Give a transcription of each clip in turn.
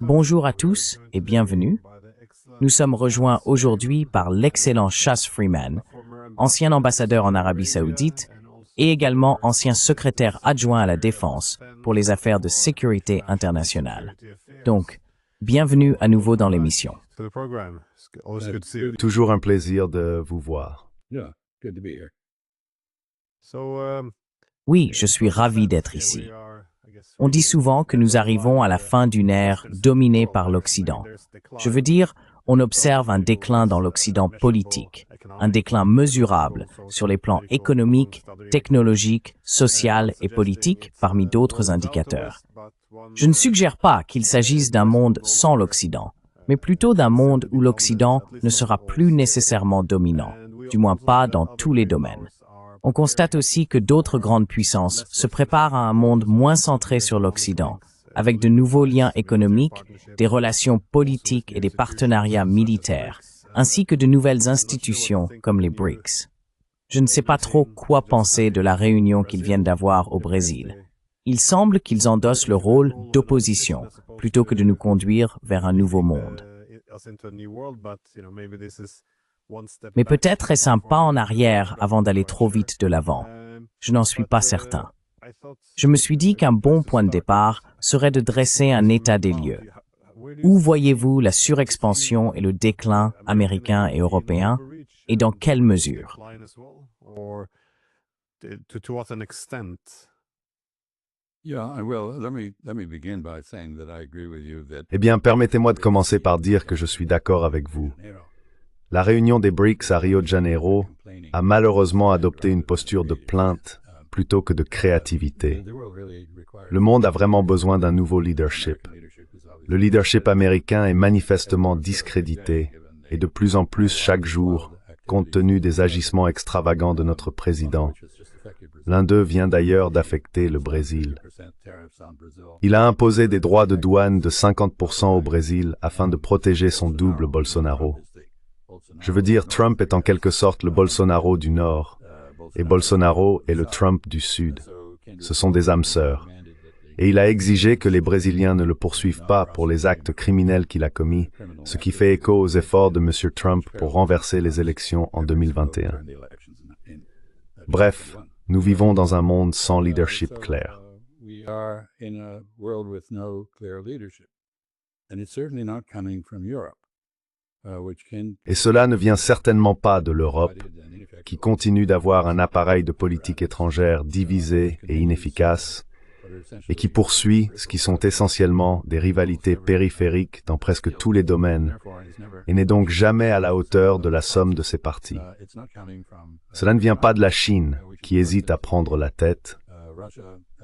Bonjour à tous et bienvenue. Nous sommes rejoints aujourd'hui par l'excellent Chas Freeman, ancien ambassadeur en Arabie Saoudite et également ancien secrétaire adjoint à la Défense pour les affaires de sécurité internationale. Donc, bienvenue à nouveau dans l'émission. Toujours un plaisir de vous voir. Oui, je suis ravi d'être ici. On dit souvent que nous arrivons à la fin d'une ère dominée par l'Occident. Je veux dire, on observe un déclin dans l'Occident politique, un déclin mesurable sur les plans économiques, technologiques, social et politique, parmi d'autres indicateurs. Je ne suggère pas qu'il s'agisse d'un monde sans l'Occident, mais plutôt d'un monde où l'Occident ne sera plus nécessairement dominant, du moins pas dans tous les domaines. On constate aussi que d'autres grandes puissances se préparent à un monde moins centré sur l'Occident, avec de nouveaux liens économiques, des relations politiques et des partenariats militaires, ainsi que de nouvelles institutions comme les BRICS. Je ne sais pas trop quoi penser de la réunion qu'ils viennent d'avoir au Brésil. Il semble qu'ils endossent le rôle d'opposition, plutôt que de nous conduire vers un nouveau monde. Mais peut-être est-ce un pas en arrière avant d'aller trop vite de l'avant. Je n'en suis pas certain. Je me suis dit qu'un bon point de départ serait de dresser un état des lieux. Où voyez-vous la surexpansion et le déclin américain et européen, et dans quelle mesure? Eh bien, permettez-moi de commencer par dire que je suis d'accord avec vous. La réunion des BRICS à Rio de Janeiro a malheureusement adopté une posture de plainte plutôt que de créativité. Le monde a vraiment besoin d'un nouveau leadership. Le leadership américain est manifestement discrédité et de plus en plus chaque jour, compte tenu des agissements extravagants de notre président. L'un d'eux vient d'ailleurs d'affecter le Brésil. Il a imposé des droits de douane de 50% au Brésil afin de protéger son double Bolsonaro. Je veux dire, Trump est en quelque sorte le Bolsonaro du Nord, et Bolsonaro est le Trump du Sud. Ce sont des âmes sœurs. Et il a exigé que les Brésiliens ne le poursuivent pas pour les actes criminels qu'il a commis, ce qui fait écho aux efforts de M. Trump pour renverser les élections en 2021. Bref, nous vivons dans un monde sans leadership clair. Et cela ne vient certainement pas de l'Europe, qui continue d'avoir un appareil de politique étrangère divisé et inefficace, et qui poursuit ce qui sont essentiellement des rivalités périphériques dans presque tous les domaines, et n'est donc jamais à la hauteur de la somme de ses partis. Cela ne vient pas de la Chine, qui hésite à prendre la tête.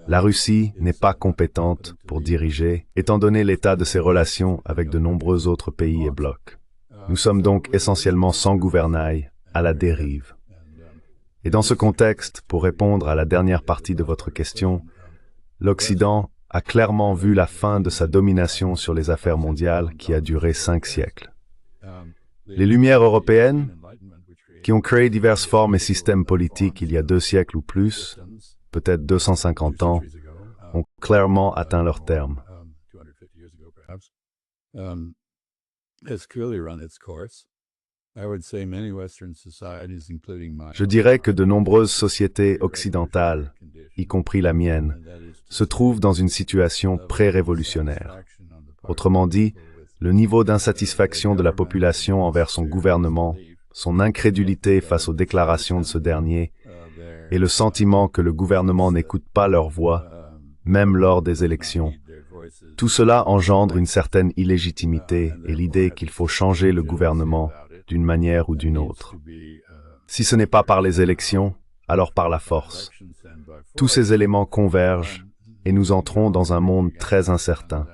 La Russie n'est pas compétente pour diriger, étant donné l'état de ses relations avec de nombreux autres pays et blocs. Nous sommes donc essentiellement sans gouvernail, à la dérive. Et dans ce contexte, pour répondre à la dernière partie de votre question, l'Occident a clairement vu la fin de sa domination sur les affaires mondiales qui a duré 5 siècles. Les Lumières européennes, qui ont créé diverses formes et systèmes politiques il y a 2 siècles ou plus, peut-être 250 ans, ont clairement atteint leur terme. Je dirais que de nombreuses sociétés occidentales, y compris la mienne, se trouvent dans une situation pré-révolutionnaire. Autrement dit, le niveau d'insatisfaction de la population envers son gouvernement, son incrédulité face aux déclarations de ce dernier, et le sentiment que le gouvernement n'écoute pas leur voix, même lors des élections. Tout cela engendre une certaine illégitimité et l'idée qu'il faut changer le gouvernement d'une manière ou d'une autre. Si ce n'est pas par les élections, alors par la force. Tous ces éléments convergent et nous entrons dans un monde très incertain.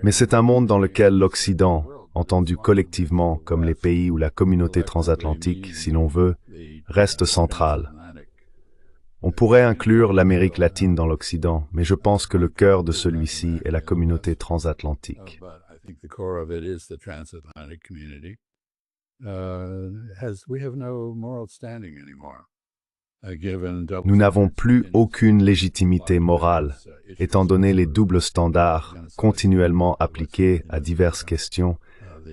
Mais c'est un monde dans lequel l'Occident, entendu collectivement comme les pays ou la communauté transatlantique, si l'on veut, reste central. On pourrait inclure l'Amérique latine dans l'Occident, mais je pense que le cœur de celui-ci est la communauté transatlantique. Nous n'avons plus aucune légitimité morale, étant donné les doubles standards continuellement appliqués à diverses questions,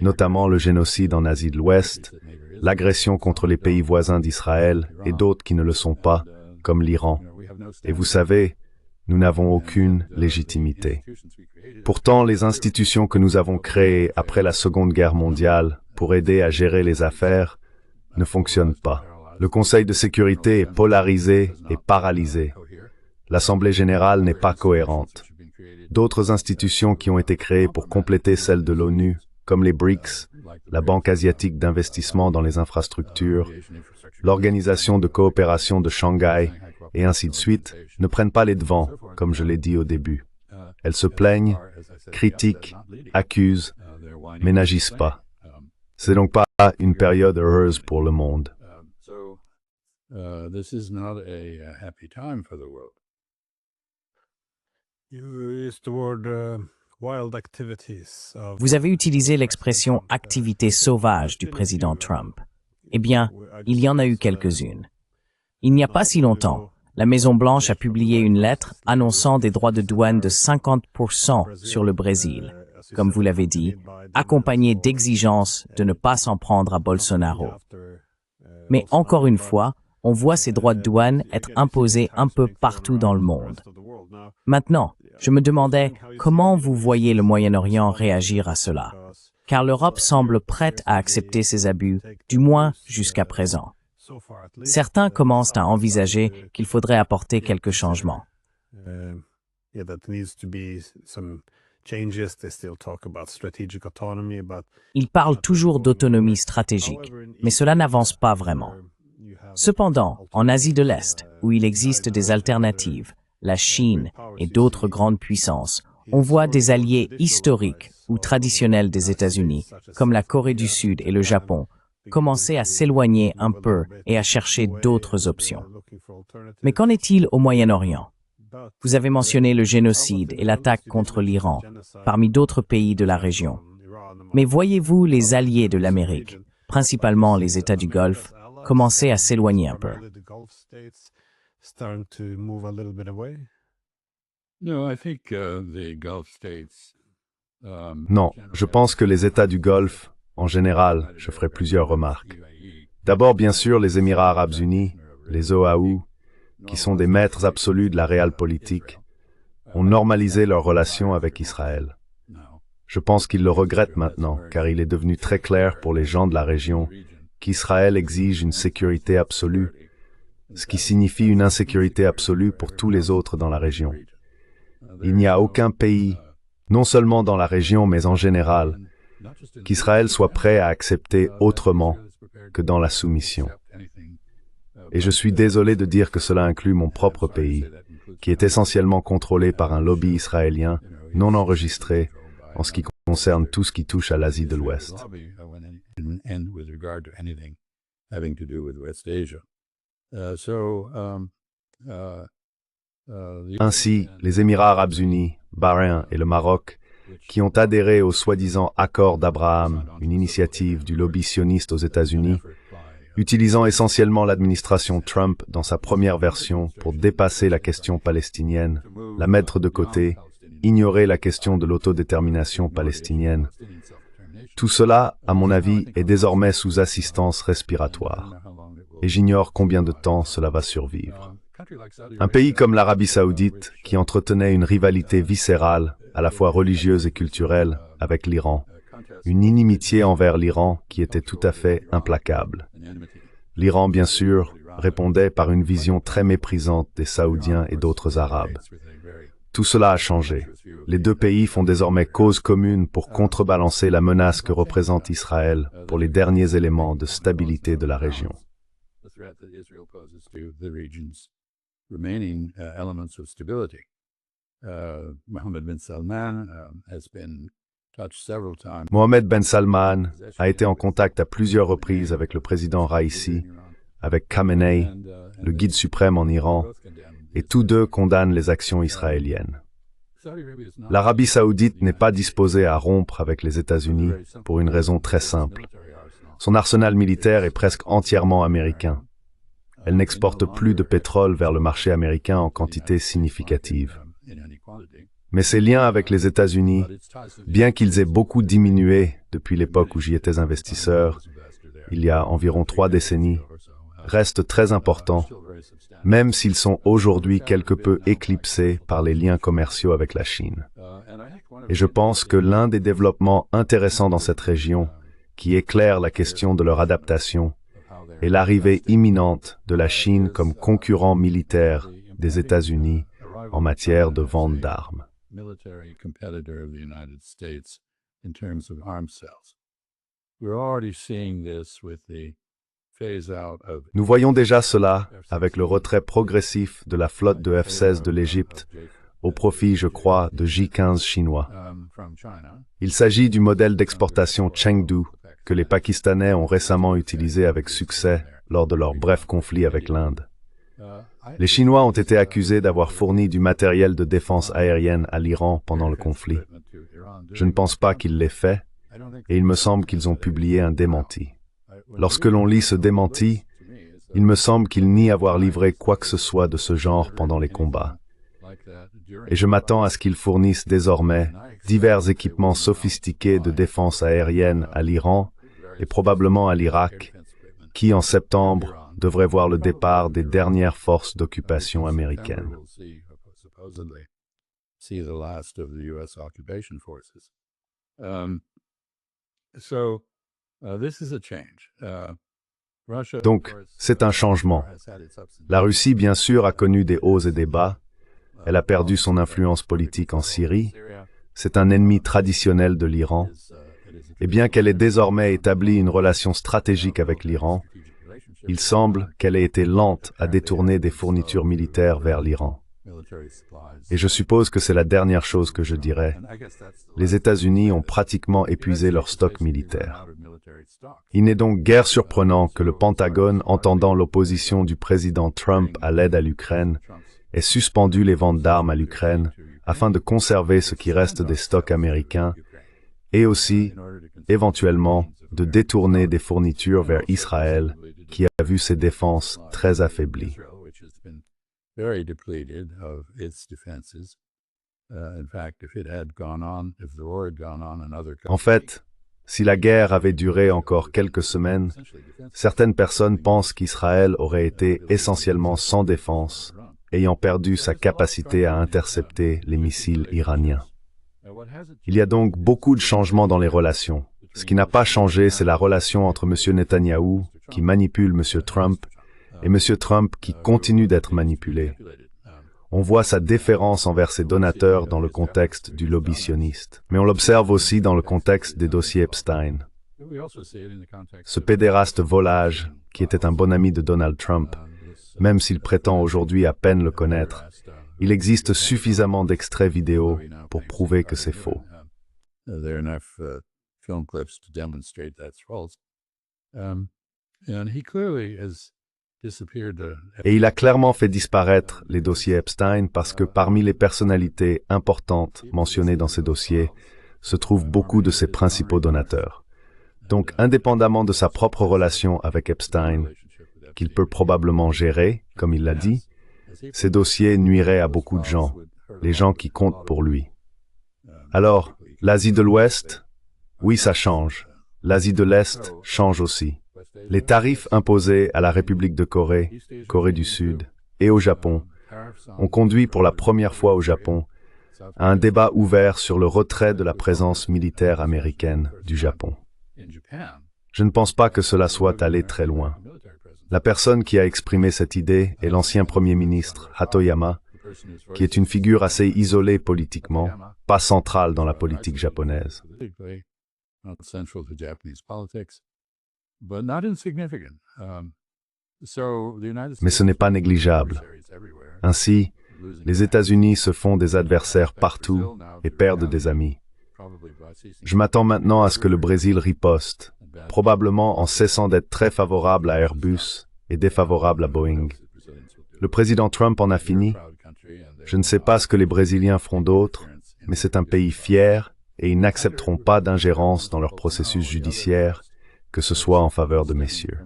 notamment le génocide en Asie de l'Ouest, l'agression contre les pays voisins d'Israël et d'autres qui ne le sont pas, comme l'Iran. Et vous savez, nous n'avons aucune légitimité. Pourtant, les institutions que nous avons créées après la Seconde Guerre mondiale pour aider à gérer les affaires ne fonctionnent pas. Le Conseil de sécurité est polarisé et paralysé. L'Assemblée générale n'est pas cohérente. D'autres institutions qui ont été créées pour compléter celles de l'ONU, comme les BRICS, la Banque asiatique d'investissement dans les infrastructures, l'Organisation de coopération de Shanghai, et ainsi de suite, ne prennent pas les devants, comme je l'ai dit au début. Elles se plaignent, critiquent, accusent, mais n'agissent pas. C'est donc pas une période heureuse pour le monde. This is not a happy time for the world. Vous avez utilisé l'expression « activité sauvage » du président Trump. Eh bien, il y en a eu quelques-unes. Il n'y a pas si longtemps, la Maison-Blanche a publié une lettre annonçant des droits de douane de 50% sur le Brésil, comme vous l'avez dit, accompagnée d'exigences de ne pas s'en prendre à Bolsonaro. Mais encore une fois, on voit ces droits de douane être imposés un peu partout dans le monde. Maintenant, je me demandais comment vous voyez le Moyen-Orient réagir à cela, car l'Europe semble prête à accepter ces abus, du moins jusqu'à présent. Certains commencent à envisager qu'il faudrait apporter quelques changements. Ils parlent toujours d'autonomie stratégique, mais cela n'avance pas vraiment. Cependant, en Asie de l'Est, où il existe des alternatives, la Chine et d'autres grandes puissances, on voit des alliés historiques ou traditionnels des États-Unis, comme la Corée du Sud et le Japon, commencer à s'éloigner un peu et à chercher d'autres options. Mais qu'en est-il au Moyen-Orient? Vous avez mentionné le génocide et l'attaque contre l'Iran, parmi d'autres pays de la région. Mais voyez-vous les alliés de l'Amérique, principalement les États du Golfe, commencer à s'éloigner un peu? Non, je pense que les États du Golfe, en général, je ferai plusieurs remarques. D'abord, bien sûr, les Émirats arabes unis, les OAU, qui sont des maîtres absolus de la realpolitik, ont normalisé leurs relations avec Israël. Je pense qu'ils le regrettent maintenant, car il est devenu très clair pour les gens de la région qu'Israël exige une sécurité absolue, ce qui signifie une insécurité absolue pour tous les autres dans la région. Il n'y a aucun pays, non seulement dans la région, mais en général, qu'Israël soit prêt à accepter autrement que dans la soumission. Et je suis désolé de dire que cela inclut mon propre pays, qui est essentiellement contrôlé par un lobby israélien non enregistré en ce qui concerne tout ce qui touche à l'Asie de l'Ouest. Ainsi, les Émirats arabes unis, Bahreïn et le Maroc, qui ont adhéré au soi-disant accord d'Abraham, une initiative du lobby sioniste aux États-Unis, utilisant essentiellement l'administration Trump dans sa première version pour dépasser la question palestinienne, la mettre de côté, ignorer la question de l'autodétermination palestinienne. Tout cela, à mon avis, est désormais sous assistance respiratoire. Et j'ignore combien de temps cela va survivre. Un pays comme l'Arabie saoudite, qui entretenait une rivalité viscérale, à la fois religieuse et culturelle, avec l'Iran, une inimitié envers l'Iran qui était tout à fait implacable. L'Iran, bien sûr, répondait par une vision très méprisante des Saoudiens et d'autres Arabes. Tout cela a changé. Les deux pays font désormais cause commune pour contrebalancer la menace que représente Israël pour les derniers éléments de stabilité de la région. Mohammed Ben Salman a été en contact à plusieurs reprises avec le président Raisi, avec Khamenei, le guide suprême en Iran, et tous deux condamnent les actions israéliennes. L'Arabie saoudite n'est pas disposée à rompre avec les États-Unis pour une raison très simple. Son arsenal militaire est presque entièrement américain. Elle n'exporte plus de pétrole vers le marché américain en quantité significative. Mais ses liens avec les États-Unis, bien qu'ils aient beaucoup diminué depuis l'époque où j'y étais investisseur, il y a environ 3 décennies, restent très importants, même s'ils sont aujourd'hui quelque peu éclipsés par les liens commerciaux avec la Chine. Et je pense que l'un des développements intéressants dans cette région, qui éclaire la question de leur adaptation, est l'arrivée imminente de la Chine comme concurrent militaire des États-Unis en matière de vente d'armes. Nous voyons déjà cela avec le retrait progressif de la flotte de F-16 de l'Égypte au profit, je crois, de J-15 chinois. Il s'agit du modèle d'exportation Chengdu que les Pakistanais ont récemment utilisé avec succès lors de leur bref conflit avec l'Inde. Les Chinois ont été accusés d'avoir fourni du matériel de défense aérienne à l'Iran pendant le conflit. Je ne pense pas qu'ils l'aient fait, et il me semble qu'ils ont publié un démenti. Lorsque l'on lit ce démenti, il me semble qu'ils nient avoir livré quoi que ce soit de ce genre pendant les combats. Et je m'attends à ce qu'ils fournissent désormais divers équipements sophistiqués de défense aérienne à l'Iran et probablement à l'Irak, qui en septembre devrait voir le départ des dernières forces d'occupation américaines. Donc, c'est un changement. La Russie, bien sûr, a connu des hauts et des bas. Elle a perdu son influence politique en Syrie. C'est un ennemi traditionnel de l'Iran. Et bien qu'elle ait désormais établi une relation stratégique avec l'Iran, il semble qu'elle ait été lente à détourner des fournitures militaires vers l'Iran. Et je suppose que c'est la dernière chose que je dirais. Les États-Unis ont pratiquement épuisé leur stock militaire. Il n'est donc guère surprenant que le Pentagone, entendant l'opposition du président Trump à l'aide à l'Ukraine, ait suspendu les ventes d'armes à l'Ukraine afin de conserver ce qui reste des stocks américains et aussi, éventuellement, de détourner des fournitures vers Israël, qui a vu ses défenses très affaiblies. En fait, si la guerre avait duré encore quelques semaines, certaines personnes pensent qu'Israël aurait été essentiellement sans défense, ayant perdu sa capacité à intercepter les missiles iraniens. Il y a donc beaucoup de changements dans les relations. Ce qui n'a pas changé, c'est la relation entre M. Netanyahou, qui manipule M. Trump, et M. Trump qui continue d'être manipulé. On voit sa déférence envers ses donateurs dans le contexte du lobby sioniste, mais on l'observe aussi dans le contexte des dossiers Epstein. Ce pédéraste volage, qui était un bon ami de Donald Trump, même s'il prétend aujourd'hui à peine le connaître, il existe suffisamment d'extraits vidéo pour prouver que c'est faux. Et il a clairement fait disparaître les dossiers Epstein parce que parmi les personnalités importantes mentionnées dans ces dossiers se trouvent beaucoup de ses principaux donateurs. Donc, indépendamment de sa propre relation avec Epstein, qu'il peut probablement gérer, comme il l'a dit, ces dossiers nuiraient à beaucoup de gens, les gens qui comptent pour lui. Alors, l'Asie de l'Ouest, oui, ça change. L'Asie de l'Est change aussi. Les tarifs imposés à la République de Corée, Corée du Sud et au Japon ont conduit pour la première fois au Japon à un débat ouvert sur le retrait de la présence militaire américaine du Japon. Je ne pense pas que cela soit allé très loin. La personne qui a exprimé cette idée est l'ancien Premier ministre Hatoyama, qui est une figure assez isolée politiquement, pas centrale dans la politique japonaise. Mais ce n'est pas négligeable. Ainsi, les États-Unis se font des adversaires partout et perdent des amis. Je m'attends maintenant à ce que le Brésil riposte, probablement en cessant d'être très favorable à Airbus et défavorable à Boeing. Le président Trump en a fini. Je ne sais pas ce que les Brésiliens feront d'autre, mais c'est un pays fier et ils n'accepteront pas d'ingérence dans leur processus judiciaire, que ce soit en faveur de messieurs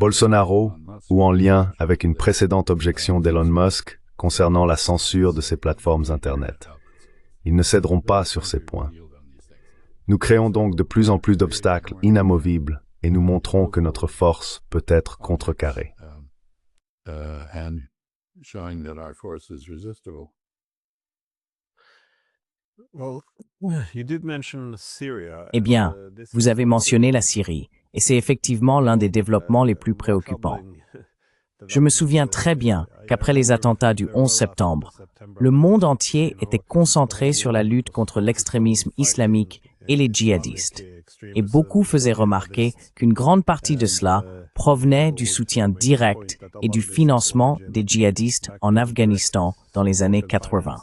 Bolsonaro ou en lien avec une précédente objection d'Elon Musk concernant la censure de ces plateformes Internet. Ils ne céderont pas sur ces points. Nous créons donc de plus en plus d'obstacles inamovibles et nous montrons que notre force peut être contrecarrée. Eh bien, vous avez mentionné la Syrie, et c'est effectivement l'un des développements les plus préoccupants. Je me souviens très bien qu'après les attentats du 11 septembre, le monde entier était concentré sur la lutte contre l'extrémisme islamique et les djihadistes. Et beaucoup faisaient remarquer qu'une grande partie de cela provenait du soutien direct et du financement des djihadistes en Afghanistan dans les années 80.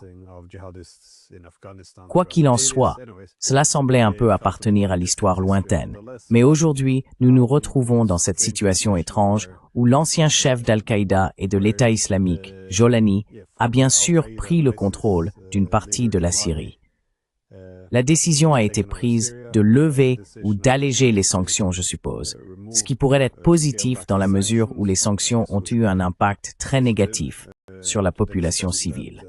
Quoi qu'il en soit, cela semblait un peu appartenir à l'histoire lointaine. Mais aujourd'hui, nous nous retrouvons dans cette situation étrange où l'ancien chef d'Al-Qaïda et de l'État islamique, Jolani, a bien sûr pris le contrôle d'une partie de la Syrie. La décision a été prise de lever ou d'alléger les sanctions, je suppose, ce qui pourrait être positif dans la mesure où les sanctions ont eu un impact très négatif sur la population civile.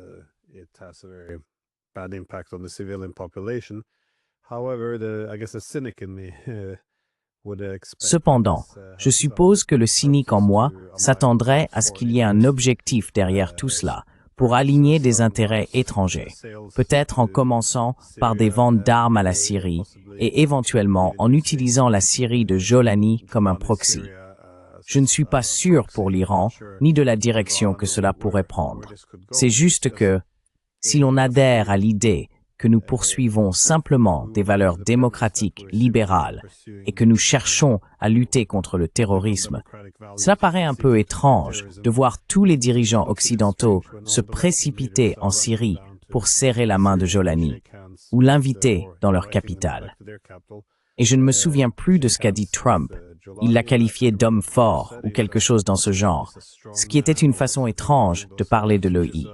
Cependant, je suppose que le cynique en moi s'attendrait à ce qu'il y ait un objectif derrière tout cela, pour aligner des intérêts étrangers, peut-être en commençant par des ventes d'armes à la Syrie et éventuellement en utilisant la Syrie de Jolani comme un proxy. Je ne suis pas sûr pour l'Iran, ni de la direction que cela pourrait prendre. C'est juste que, si l'on adhère à l'idée que nous poursuivons simplement des valeurs démocratiques libérales et que nous cherchons à lutter contre le terrorisme, cela paraît un peu étrange de voir tous les dirigeants occidentaux se précipiter en Syrie pour serrer la main de Jolani ou l'inviter dans leur capitale. Et je ne me souviens plus de ce qu'a dit Trump. Il l'a qualifié d'homme fort ou quelque chose dans ce genre, ce qui était une façon étrange de parler de l'EI.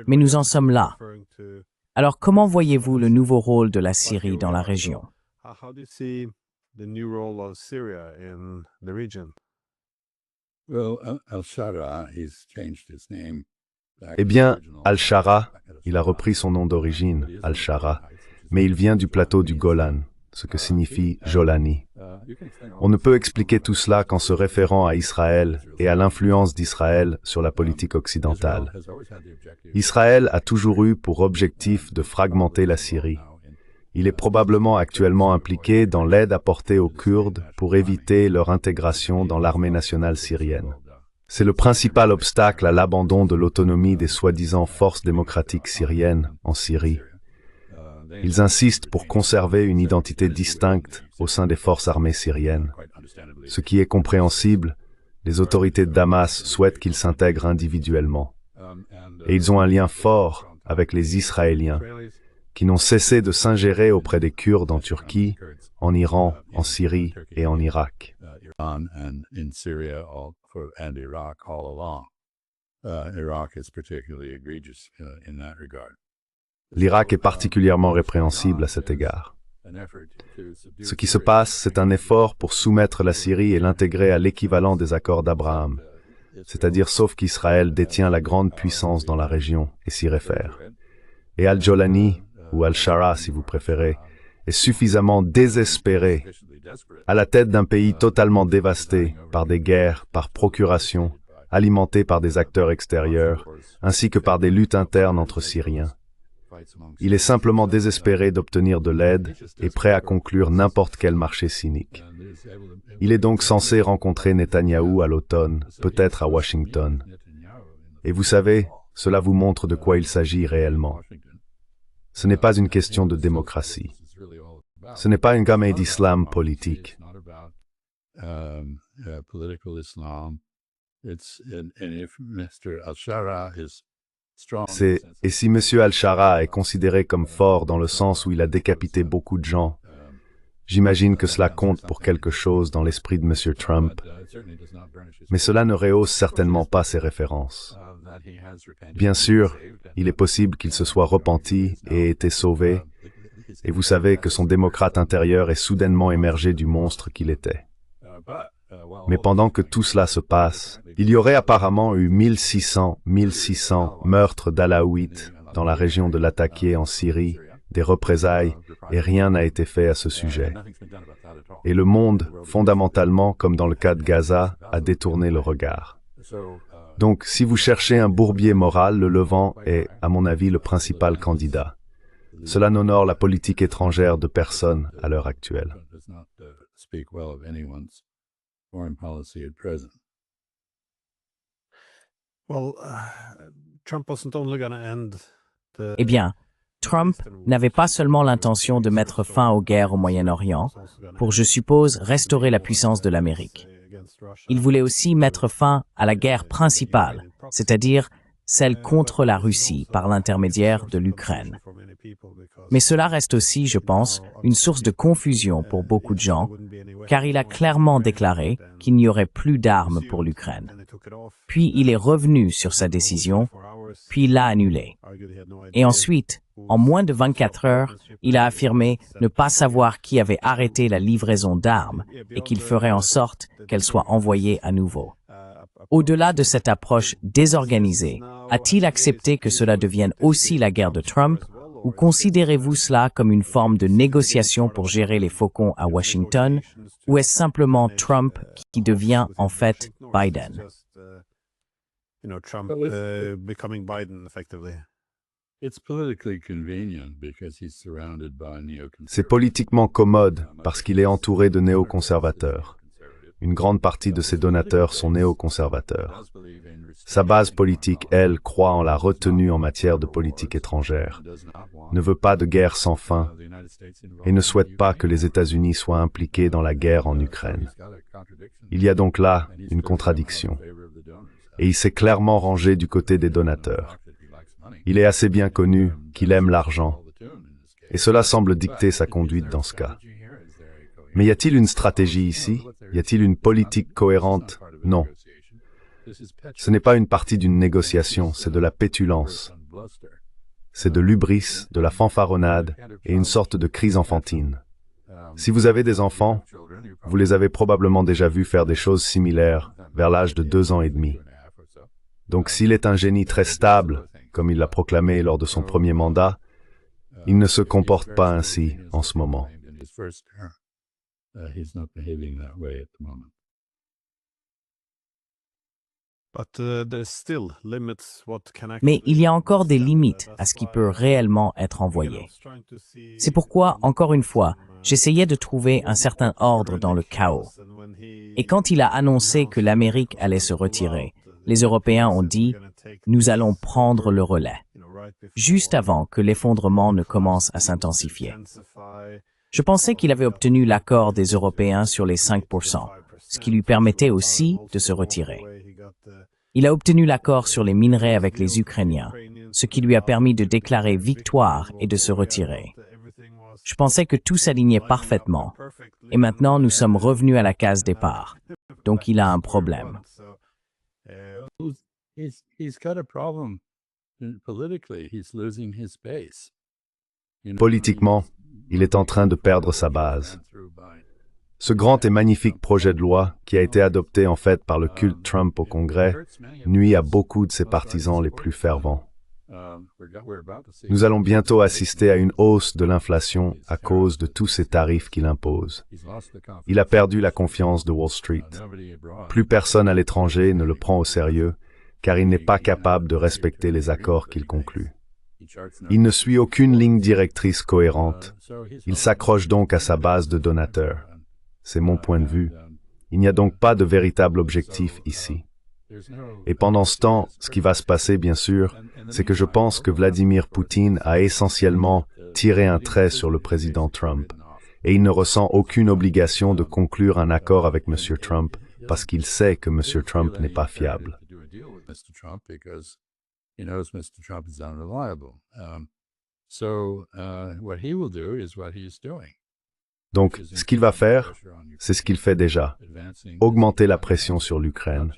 Mais nous en sommes là. Alors, comment voyez-vous le nouveau rôle de la Syrie dans la région? Eh bien, Al-Shara, il a repris son nom d'origine, Al-Shara, mais il vient du plateau du Golan, ce que signifie Jolani. On ne peut expliquer tout cela qu'en se référant à Israël et à l'influence d'Israël sur la politique occidentale. Israël a toujours eu pour objectif de fragmenter la Syrie. Il est probablement actuellement impliqué dans l'aide apportée aux Kurdes pour éviter leur intégration dans l'armée nationale syrienne. C'est le principal obstacle à l'abandon de l'autonomie des soi-disant forces démocratiques syriennes en Syrie. Ils insistent pour conserver une identité distincte au sein des forces armées syriennes. Ce qui est compréhensible, les autorités de Damas souhaitent qu'ils s'intègrent individuellement. Et ils ont un lien fort avec les Israéliens, qui n'ont cessé de s'ingérer auprès des Kurdes en Turquie, en Iran, en Syrie et en Irak. L'Irak est particulièrement répréhensible à cet égard. Ce qui se passe, c'est un effort pour soumettre la Syrie et l'intégrer à l'équivalent des accords d'Abraham, c'est-à-dire sauf qu'Israël détient la grande puissance dans la région et s'y réfère. Et Al-Jolani, ou Al-Shara si vous préférez, est suffisamment désespéré, à la tête d'un pays totalement dévasté par des guerres, par procuration, alimenté par des acteurs extérieurs, ainsi que par des luttes internes entre Syriens. Il est simplement désespéré d'obtenir de l'aide et prêt à conclure n'importe quel marché cynique. Il est donc censé rencontrer Netanyahou à l'automne, peut-être à Washington. Et vous savez, cela vous montre de quoi il s'agit réellement. Ce n'est pas une question de démocratie. Ce n'est pas une gamme d'islam politique. Et si M. Al-Shara est considéré comme fort dans le sens où il a décapité beaucoup de gens, j'imagine que cela compte pour quelque chose dans l'esprit de M. Trump. Mais cela ne rehausse certainement pas ses références. Bien sûr, il est possible qu'il se soit repenti et ait été sauvé, et vous savez que son démocrate intérieur est soudainement émergé du monstre qu'il était. Mais pendant que tout cela se passe, il y aurait apparemment eu 1600 meurtres d'Alaouites dans la région de Latakia en Syrie, des représailles, et rien n'a été fait à ce sujet. Et le monde, fondamentalement, comme dans le cas de Gaza, a détourné le regard. Donc, si vous cherchez un bourbier moral, le Levant est, à mon avis, le principal candidat. Cela n'honore la politique étrangère de personne à l'heure actuelle. Eh bien, Trump n'avait pas seulement l'intention de mettre fin aux guerres au Moyen-Orient, pour, je suppose, restaurer la puissance de l'Amérique. Il voulait aussi mettre fin à la guerre principale, c'est-à-dire celle contre la Russie par l'intermédiaire de l'Ukraine. Mais cela reste aussi, je pense, une source de confusion pour beaucoup de gens, car il a clairement déclaré qu'il n'y aurait plus d'armes pour l'Ukraine. Puis il est revenu sur sa décision, puis l'a annulée. Et ensuite, en moins de 24 heures, il a affirmé ne pas savoir qui avait arrêté la livraison d'armes et qu'il ferait en sorte qu'elles soient envoyées à nouveau. Au-delà de cette approche désorganisée, a-t-il accepté que cela devienne aussi la guerre de Trump, ou considérez-vous cela comme une forme de négociation pour gérer les faucons à Washington, ou est-ce simplement Trump qui devient en fait Biden? C'est politiquement commode parce qu'il est entouré de néoconservateurs. Une grande partie de ses donateurs sont néoconservateurs. Sa base politique, elle, croit en la retenue en matière de politique étrangère, ne veut pas de guerre sans fin et ne souhaite pas que les États-Unis soient impliqués dans la guerre en Ukraine. Il y a donc là une contradiction. Et il s'est clairement rangé du côté des donateurs. Il est assez bien connu qu'il aime l'argent, et cela semble dicter sa conduite dans ce cas. Mais y a-t-il une stratégie ici? Y a-t-il une politique cohérente? Non. Ce n'est pas une partie d'une négociation, c'est de la pétulance. C'est de l'hubris, de la fanfaronnade et une sorte de crise enfantine. Si vous avez des enfants, vous les avez probablement déjà vus faire des choses similaires vers l'âge de 2 ans et demi. Donc s'il est un génie très stable, comme il l'a proclamé lors de son premier mandat, il ne se comporte pas ainsi en ce moment. Mais il y a encore des limites à ce qui peut réellement être envoyé. C'est pourquoi, encore une fois, j'essayais de trouver un certain ordre dans le chaos. Et quand il a annoncé que l'Amérique allait se retirer, les Européens ont dit « Nous allons prendre le relais », juste avant que l'effondrement ne commence à s'intensifier. Je pensais qu'il avait obtenu l'accord des Européens sur les 5%, ce qui lui permettait aussi de se retirer. Il a obtenu l'accord sur les minerais avec les Ukrainiens, ce qui lui a permis de déclarer victoire et de se retirer. Je pensais que tout s'alignait parfaitement, et maintenant nous sommes revenus à la case départ. Donc il a un problème. Politiquement, il est en train de perdre sa base. Ce grand et magnifique projet de loi, qui a été adopté en fait par le culte Trump au Congrès, nuit à beaucoup de ses partisans les plus fervents. Nous allons bientôt assister à une hausse de l'inflation à cause de tous ces tarifs qu'il impose. Il a perdu la confiance de Wall Street. Plus personne à l'étranger ne le prend au sérieux, car il n'est pas capable de respecter les accords qu'il conclut. Il ne suit aucune ligne directrice cohérente. Il s'accroche donc à sa base de donateurs. C'est mon point de vue. Il n'y a donc pas de véritable objectif ici. Et pendant ce temps, ce qui va se passer, bien sûr, c'est que je pense que Vladimir Poutine a essentiellement tiré un trait sur le président Trump. Et il ne ressent aucune obligation de conclure un accord avec M. Trump parce qu'il sait que M. Trump n'est pas fiable. Donc, ce qu'il va faire, c'est ce qu'il fait déjà. Augmenter la pression sur l'Ukraine.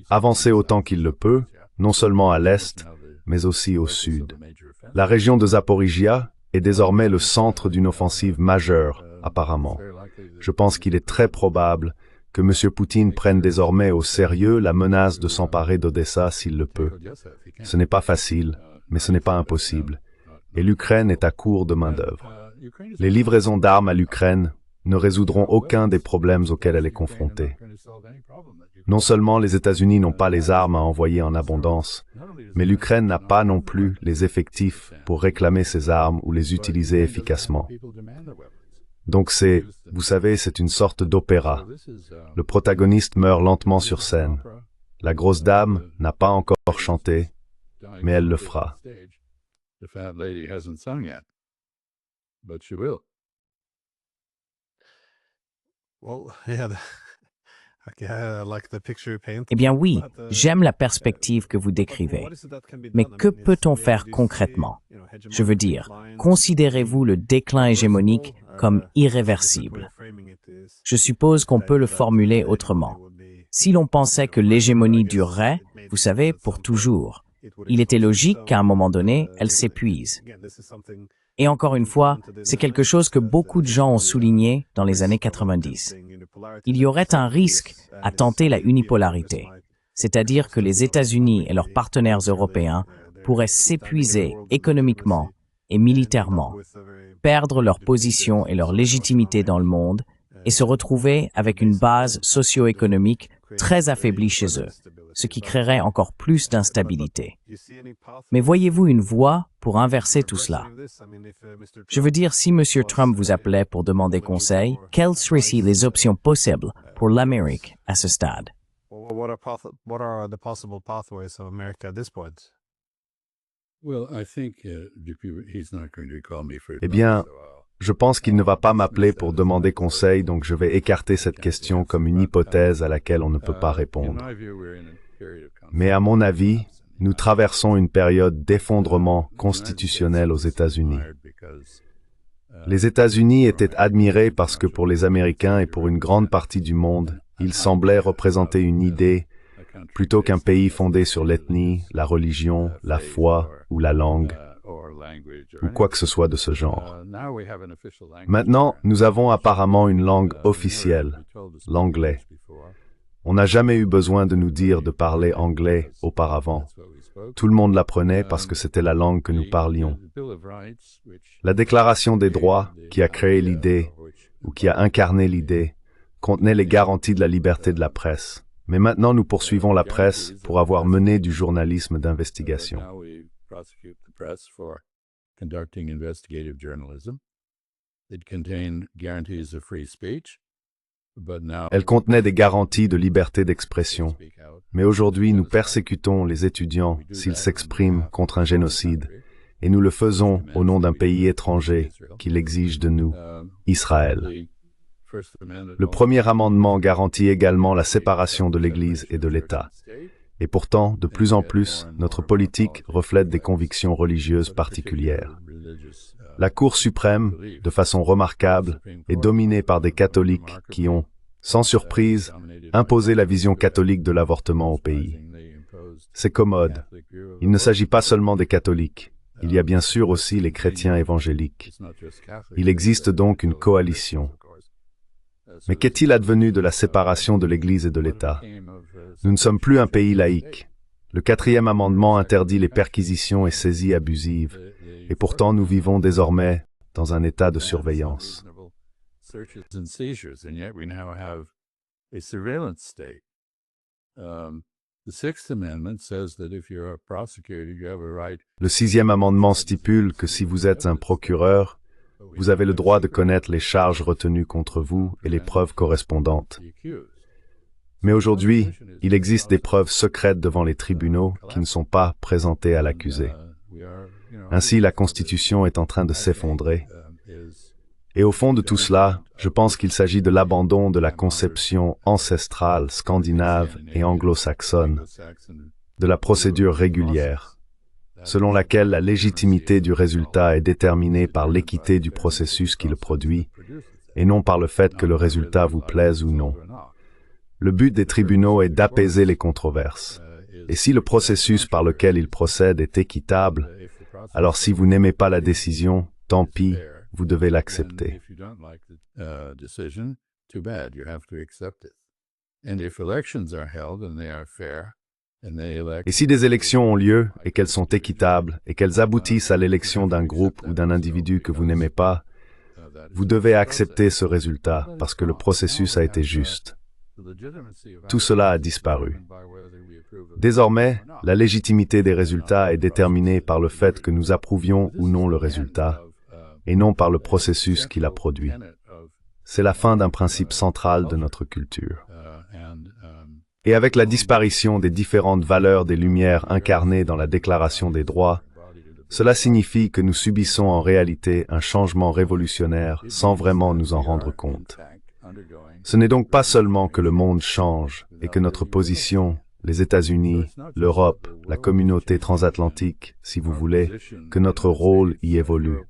Avancer autant qu'il le peut, non seulement à l'est, mais aussi au sud. La région de Zaporizhia est désormais le centre d'une offensive majeure, apparemment. Je pense qu'il est très probable que M. Poutine prenne désormais au sérieux la menace de s'emparer d'Odessa s'il le peut. Ce n'est pas facile, mais ce n'est pas impossible. Et l'Ukraine est à court de main-d'œuvre. Les livraisons d'armes à l'Ukraine ne résoudront aucun des problèmes auxquels elle est confrontée. Non seulement les États-Unis n'ont pas les armes à envoyer en abondance, mais l'Ukraine n'a pas non plus les effectifs pour réclamer ces armes ou les utiliser efficacement. Donc vous savez, c'est une sorte d'opéra. Le protagoniste meurt lentement sur scène. La grosse dame n'a pas encore chanté, mais elle le fera. Eh bien oui, j'aime la perspective que vous décrivez. Mais que peut-on faire concrètement? Je veux dire, considérez-vous le déclin hégémonique comme irréversible? Je suppose qu'on peut le formuler autrement. Si l'on pensait que l'hégémonie durerait, vous savez, pour toujours, il était logique qu'à un moment donné, elle s'épuise. Et encore une fois, c'est quelque chose que beaucoup de gens ont souligné dans les années 90. Il y aurait un risque à tenter la unipolarité, c'est-à-dire que les États-Unis et leurs partenaires européens pourraient s'épuiser économiquement et militairement, perdre leur position et leur légitimité dans le monde et se retrouver avec une base socio-économique très affaiblie chez eux, ce qui créerait encore plus d'instabilité. Mais voyez-vous une voie pour inverser tout cela? Je veux dire, si M. Trump vous appelait pour demander conseil, quelles seraient les options possibles pour l'Amérique à ce stade? Eh bien, je pense qu'il ne va pas m'appeler pour demander conseil, donc je vais écarter cette question comme une hypothèse à laquelle on ne peut pas répondre. Mais à mon avis, nous traversons une période d'effondrement constitutionnel aux États-Unis. Les États-Unis étaient admirés parce que pour les Américains et pour une grande partie du monde, ils semblaient représenter une idée plutôt qu'un pays fondé sur l'ethnie, la religion, la foi ou la langue, ou quoi que ce soit de ce genre. Maintenant, nous avons apparemment une langue officielle, l'anglais. On n'a jamais eu besoin de nous dire de parler anglais auparavant. Tout le monde l'apprenait parce que c'était la langue que nous parlions. La Déclaration des droits, qui a créé l'idée, ou qui a incarné l'idée, contenait les garanties de la liberté de la presse. Mais maintenant, nous poursuivons la presse pour avoir mené du journalisme d'investigation. Elle contenait des garanties de liberté d'expression. Mais aujourd'hui, nous persécutons les étudiants s'ils s'expriment contre un génocide, et nous le faisons au nom d'un pays étranger qui l'exige de nous, Israël. Le premier amendement garantit également la séparation de l'Église et de l'État. Et pourtant, de plus en plus, notre politique reflète des convictions religieuses particulières. La Cour suprême, de façon remarquable, est dominée par des catholiques qui ont, sans surprise, imposé la vision catholique de l'avortement au pays. C'est commode. Il ne s'agit pas seulement des catholiques. Il y a bien sûr aussi les chrétiens évangéliques. Il existe donc une coalition. Mais qu'est-il advenu de la séparation de l'Église et de l'État? Nous ne sommes plus un pays laïque. Le 4e amendement interdit les perquisitions et saisies abusives, et pourtant nous vivons désormais dans un état de surveillance. Le 6e amendement stipule que si vous êtes un procureur, vous avez le droit de connaître les charges retenues contre vous et les preuves correspondantes. Mais aujourd'hui, il existe des preuves secrètes devant les tribunaux qui ne sont pas présentées à l'accusé. Ainsi, la Constitution est en train de s'effondrer. Et au fond de tout cela, je pense qu'il s'agit de l'abandon de la conception ancestrale, scandinave et anglo-saxonne, de la procédure régulière, selon laquelle la légitimité du résultat est déterminée par l'équité du processus qui le produit, et non par le fait que le résultat vous plaise ou non. Le but des tribunaux est d'apaiser les controverses. Et si le processus par lequel ils procèdent est équitable, alors si vous n'aimez pas la décision, tant pis, vous devez l'accepter. And if elections are held and they are fair, and they elect, Et si des élections ont lieu et qu'elles sont équitables et qu'elles aboutissent à l'élection d'un groupe ou d'un individu que vous n'aimez pas, vous devez accepter ce résultat parce que le processus a été juste. Tout cela a disparu. Désormais, la légitimité des résultats est déterminée par le fait que nous approuvions ou non le résultat, et non par le processus qui l'a produit. C'est la fin d'un principe central de notre culture. Et avec la disparition des différentes valeurs des Lumières incarnées dans la Déclaration des droits, cela signifie que nous subissons en réalité un changement révolutionnaire sans vraiment nous en rendre compte. Ce n'est donc pas seulement que le monde change et que notre position, les États-Unis, l'Europe, la communauté transatlantique, si vous voulez, que notre rôle y évolue.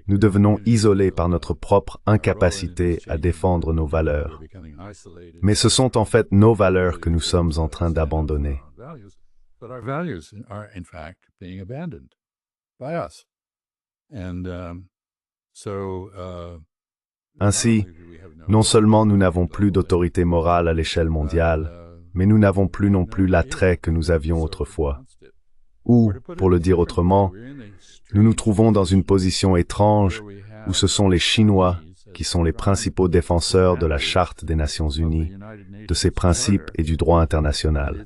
Nous devenons isolés par notre propre incapacité à défendre nos valeurs. Mais ce sont en fait nos valeurs que nous sommes en train d'abandonner. But our values are, in fact, being abandoned by us. And Ainsi, non seulement nous n'avons plus d'autorité morale à l'échelle mondiale, mais nous n'avons plus non plus l'attrait que nous avions autrefois. Ou, pour le dire autrement, nous nous trouvons dans une position étrange où ce sont les Chinois qui sont les principaux défenseurs de la Charte des Nations Unies, de ses principes et du droit international.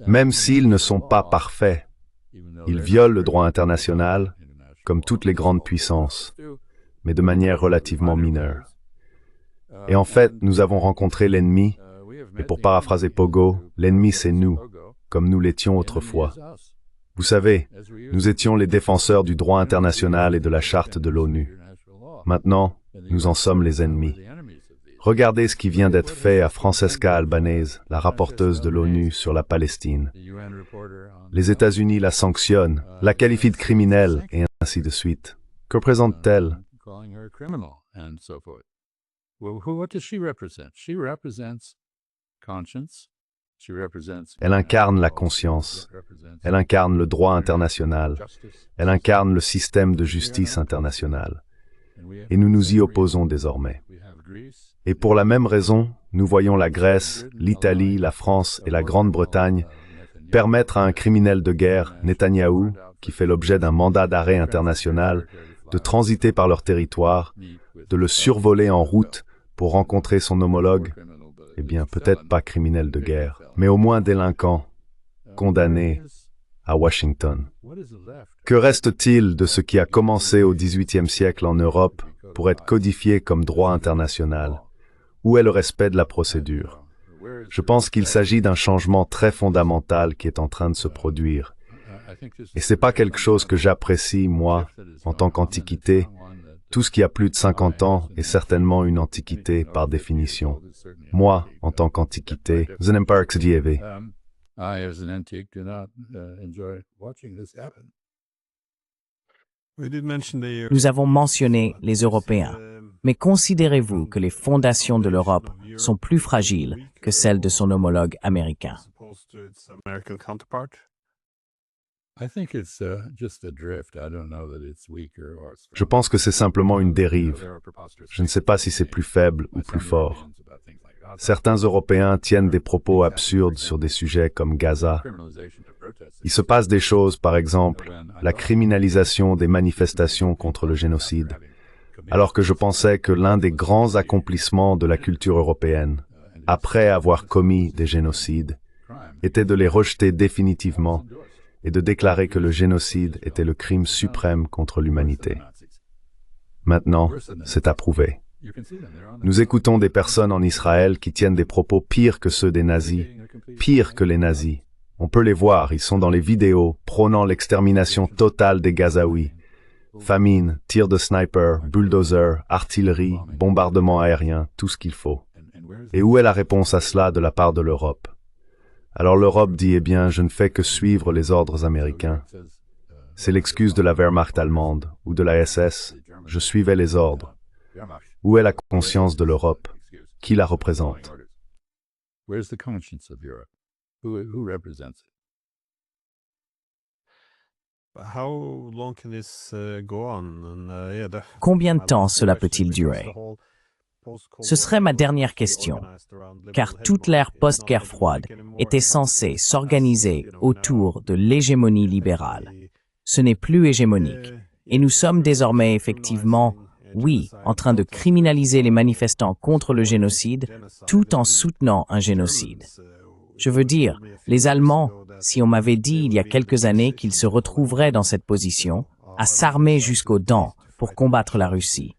Même s'ils ne sont pas parfaits, ils violent le droit international, comme toutes les grandes puissances, mais de manière relativement mineure. Et en fait, nous avons rencontré l'ennemi, et pour paraphraser Pogo, l'ennemi c'est nous, comme nous l'étions autrefois. Vous savez, nous étions les défenseurs du droit international et de la Charte de l'ONU. Maintenant, nous en sommes les ennemis. Regardez ce qui vient d'être fait à Francesca Albanese, la rapporteuse de l'ONU sur la Palestine. Les États-Unis la sanctionnent, la qualifient de criminelle, et ainsi de suite. Que représente-t-elle? Elle incarne la conscience, elle incarne le droit international, elle incarne le système de justice international. Et nous nous y opposons désormais. Et pour la même raison, nous voyons la Grèce, l'Italie, la France et la Grande-Bretagne permettre à un criminel de guerre, Netanyahou, qui fait l'objet d'un mandat d'arrêt international, de transiter par leur territoire, de le survoler en route pour rencontrer son homologue, eh bien peut-être pas criminel de guerre, mais au moins délinquant, condamné à Washington. Que reste-t-il de ce qui a commencé au XVIIIe siècle en Europe pour être codifié comme droit international? Où est le respect de la procédure? Je pense qu'il s'agit d'un changement très fondamental qui est en train de se produire. Et c'est pas quelque chose que j'apprécie, moi, en tant qu'antiquité. Tout ce qui a plus de 50 ans est certainement une antiquité par définition. Moi, en tant qu'antiquité, je n'aime pas que ça vive. I, as an antique, do not enjoy watching this happen. Nous avons mentionné les Européens, mais considérez-vous que les fondations de l'Europe sont plus fragiles que celles de son homologue américain? I think it's just a drift. I don't know that it's weaker or Je pense que c'est simplement une dérive. Je ne sais pas si c'est plus faible ou plus fort. Certains Européens tiennent des propos absurdes sur des sujets comme Gaza. Il se passe des choses, par exemple, la criminalisation des manifestations contre le génocide, alors que je pensais que l'un des grands accomplissements de la culture européenne, après avoir commis des génocides, était de les rejeter définitivement et de déclarer que le génocide était le crime suprême contre l'humanité. Maintenant, c'est approuvé. Nous écoutons des personnes en Israël qui tiennent des propos pires que ceux des nazis, pires que les nazis. On peut les voir, ils sont dans les vidéos, prônant l'extermination totale des Gazaouis. Famine, tirs de sniper, bulldozers, artillerie, bombardements aériens, tout ce qu'il faut. Et où est la réponse à cela de la part de l'Europe? Alors l'Europe dit, eh bien, je ne fais que suivre les ordres américains. C'est l'excuse de la Wehrmacht allemande ou de la SS. Je suivais les ordres. Où est la conscience de l'Europe? Qui la représente? Where's the conscience of Europe? Who represents it? Combien de temps cela peut-il durer? Ce serait ma dernière question, car toute l'ère post-guerre froide était censée s'organiser autour de l'hégémonie libérale. Ce n'est plus hégémonique, et nous sommes désormais effectivement, oui, en train de criminaliser les manifestants contre le génocide, tout en soutenant un génocide. Je veux dire, les Allemands, si on m'avait dit il y a quelques années qu'ils se retrouveraient dans cette position, à s'armer jusqu'aux dents pour combattre la Russie,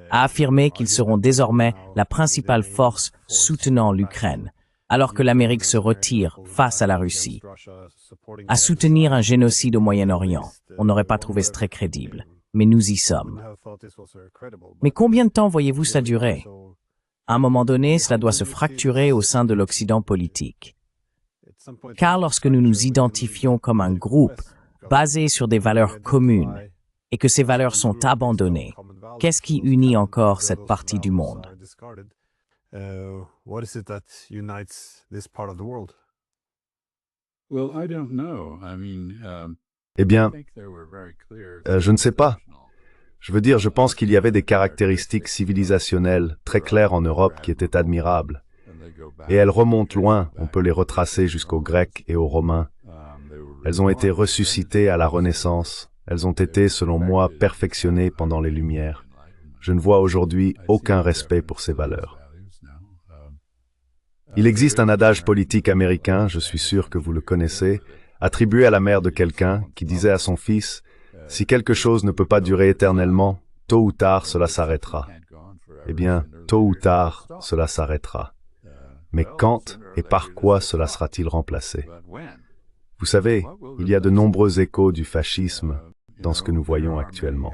à affirmer qu'ils seront désormais la principale force soutenant l'Ukraine, alors que l'Amérique se retire face à la Russie, à soutenir un génocide au Moyen-Orient, on n'aurait pas trouvé ce très crédible, mais nous y sommes. Mais combien de temps voyez-vous ça durer? À un moment donné, cela doit se fracturer au sein de l'Occident politique. Car lorsque nous nous identifions comme un groupe basé sur des valeurs communes et que ces valeurs sont abandonnées, qu'est-ce qui unit encore cette partie du monde? Eh bien, je ne sais pas. Je veux dire, je pense qu'il y avait des caractéristiques civilisationnelles très claires en Europe qui étaient admirables. Et elles remontent loin, on peut les retracer jusqu'aux Grecs et aux Romains. Elles ont été ressuscitées à la Renaissance. Elles ont été, selon moi, perfectionnées pendant les Lumières. Je ne vois aujourd'hui aucun respect pour ces valeurs. Il existe un adage politique américain, je suis sûr que vous le connaissez, attribué à la mère de quelqu'un qui disait à son fils « Si quelque chose ne peut pas durer éternellement, tôt ou tard cela s'arrêtera. » Eh bien, tôt ou tard, cela s'arrêtera. Mais quand et par quoi cela sera-t-il remplacé? Vous savez, il y a de nombreux échos du fascisme dans ce que nous voyons actuellement.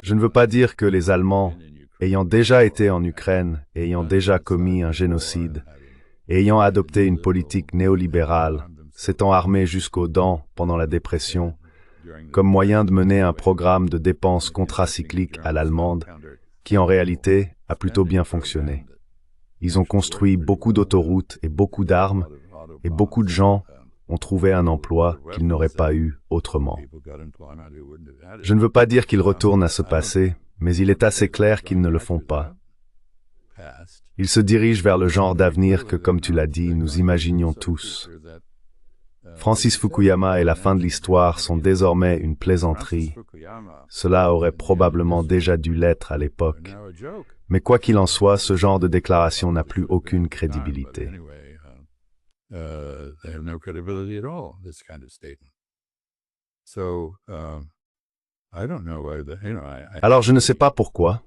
Je ne veux pas dire que les Allemands, ayant déjà été en Ukraine, ayant déjà commis un génocide, et ayant adopté une politique néolibérale, s'étant armés jusqu'aux dents pendant la dépression, comme moyen de mener un programme de dépenses contracycliques à l'allemande, qui en réalité a plutôt bien fonctionné. Ils ont construit beaucoup d'autoroutes et beaucoup d'armes, et beaucoup de gens ont trouvé un emploi qu'ils n'auraient pas eu autrement. Je ne veux pas dire qu'ils retournent à ce passé, mais il est assez clair qu'ils ne le font pas. Ils se dirigent vers le genre d'avenir que, comme tu l'as dit, nous imaginions tous. Francis Fukuyama et la fin de l'histoire sont désormais une plaisanterie. Cela aurait probablement déjà dû l'être à l'époque. Mais quoi qu'il en soit, ce genre de déclaration n'a plus aucune crédibilité. Alors je ne sais pas pourquoi.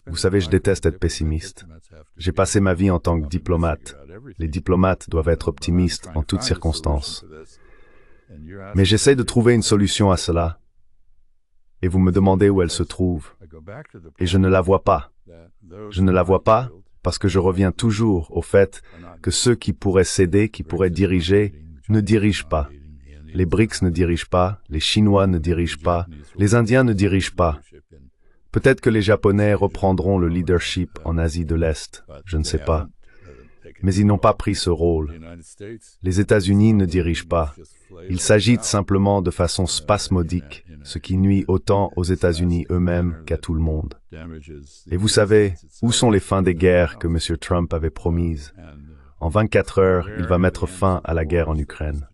Vous savez, je déteste être pessimiste. J'ai passé ma vie en tant que diplomate. Les diplomates doivent être optimistes en toutes circonstances. Mais j'essaie de trouver une solution à cela. Et vous me demandez où elle se trouve. Et je ne la vois pas. Je ne la vois pas parce que je reviens toujours au fait que ceux qui pourraient céder, qui pourraient diriger, ne dirigent pas. Les BRICS ne dirigent pas, les Chinois ne dirigent pas, les Indiens ne dirigent pas. Peut-être que les Japonais reprendront le leadership en Asie de l'Est, je ne sais pas. Mais ils n'ont pas pris ce rôle. Les États-Unis ne dirigent pas. Ils s'agitent simplement de façon spasmodique, ce qui nuit autant aux États-Unis eux-mêmes qu'à tout le monde. Et vous savez, où sont les fins des guerres que M. Trump avait promises? En 24 heures, il va mettre fin à la guerre en Ukraine.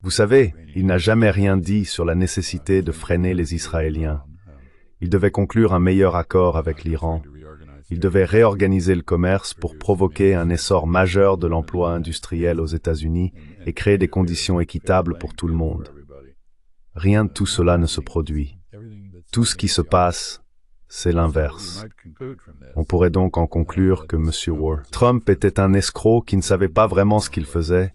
Vous savez, il n'a jamais rien dit sur la nécessité de freiner les Israéliens. Il devait conclure un meilleur accord avec l'Iran. Il devait réorganiser le commerce pour provoquer un essor majeur de l'emploi industriel aux États-Unis et créer des conditions équitables pour tout le monde. Rien de tout cela ne se produit. Tout ce qui se passe, c'est l'inverse. On pourrait donc en conclure que M. Trump était un escroc qui ne savait pas vraiment ce qu'il faisait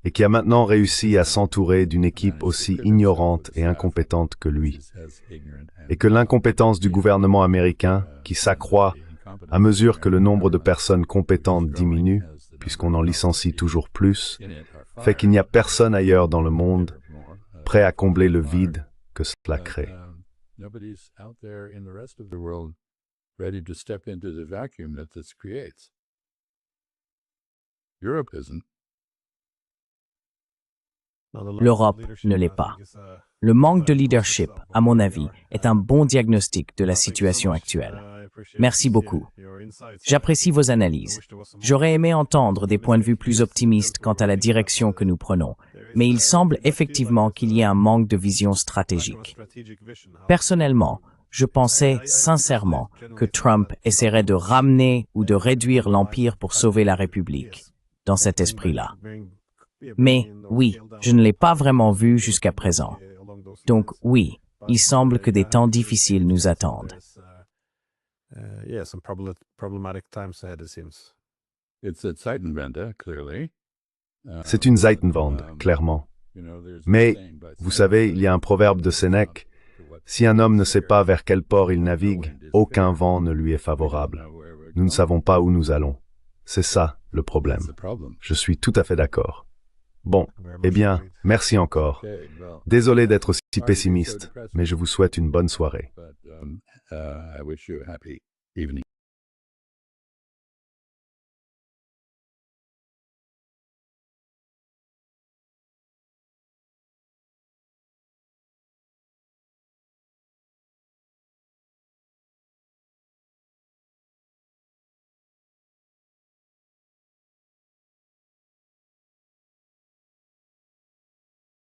et qui a maintenant réussi à s'entourer d'une équipe aussi ignorante et incompétente que lui. Et que l'incompétence du gouvernement américain, qui s'accroît à mesure que le nombre de personnes compétentes diminue, puisqu'on en licencie toujours plus, fait qu'il n'y a personne ailleurs dans le monde prêt à combler le vide que cela crée. ready to step into the vacuum that this creates. Europe isn't. L'Europe ne l'est pas. Le manque de leadership, à mon avis, est un bon diagnostic de la situation actuelle. Merci beaucoup. J'apprécie vos analyses. J'aurais aimé entendre des points de vue plus optimistes quant à la direction que nous prenons, mais il semble effectivement qu'il y ait un manque de vision stratégique. Personnellement, je pensais sincèrement que Trump essaierait de ramener ou de réduire l'Empire pour sauver la République, dans cet esprit-là. Mais oui, je ne l'ai pas vraiment vu jusqu'à présent. Donc oui, il semble que des temps difficiles nous attendent. C'est une Zeitenwende, clairement. Mais, vous savez, il y a un proverbe de Sénèque, si un homme ne sait pas vers quel port il navigue, aucun vent ne lui est favorable. Nous ne savons pas où nous allons. C'est ça, le problème. Je suis tout à fait d'accord. Bon, eh bien, merci encore. Désolé d'être aussi pessimiste, mais je vous souhaite une bonne soirée.